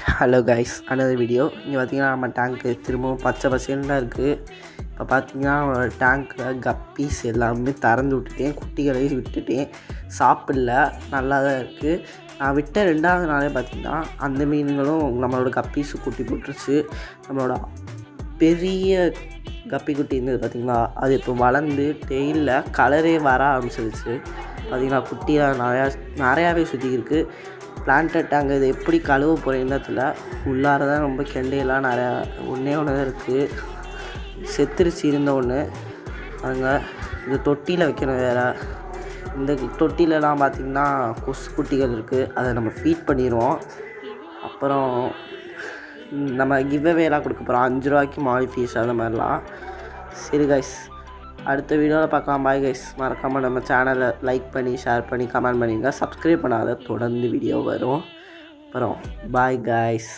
Hello guys, another video. இங்கே பார்த்தீங்கன்னா நம்ம டேங்க்கு திரும்பவும் பச்சை பசேல்னு தான் இருக்குது. இப்போ பார்த்தீங்கன்னா டேங்க்கில் கப்பீஸ் எல்லாமே திறந்து விட்டுட்டேன், குட்டிகளையும் விட்டுட்டேன். சாப்பிடல, நல்லா தான் இருக்குது. நான் விட்ட 2வது நாளே பார்த்திங்கன்னா அந்த மீன்களும் நம்மளோட கப்பீஸு குட்டி போட்டுருச்சு. நம்மளோட பெரிய கப்பி குட்டி இருந்தது பார்த்திங்களா, அது இப்போ வளர்ந்து டெய்லில் கலரே வர ஆரம்பிச்சிருச்சு. பார்த்திங்கன்னா குட்டியாக நிறையாவே சுற்றி இருக்குது. பிளான்டட் டேங்க் இது எப்படி கழுவ போகிறீங்கன்னு தெரியல. உள்ளார தான் ரொம்ப கெண்டையெல்லாம் நிறையா ஒன்றே தான் இருக்குது. செத்துருச்சு இருந்த ஒன்று. அதுங்க இந்த தொட்டியில் வைக்கணும் வேறு. இந்த தொட்டிலலாம் பார்த்திங்கன்னா கொசு குட்டிகள் இருக்குது, அதை நம்ம ஃபீட் பண்ணிடுவோம். அப்புறம் நம்ம கிவ்அவேலாம் கொடுக்க போகிறோம், 5 ரூபாய்க்கு மாலி ஃபீஸ் அந்த மாதிரிலாம். சரி கைஸ், அடுத்த வீடியோவில் பார்க்கலாம். Bye guys. மறக்காமல் நம்ம சேனலை லைக் பண்ணி ஷேர் பண்ணி கமெண்ட் பண்ணிங்க. சப்ஸ்கிரைப் பண்ணாத தொடர்ந்து வீடியோ வரும். அப்புறம் பாய் கைஸ்.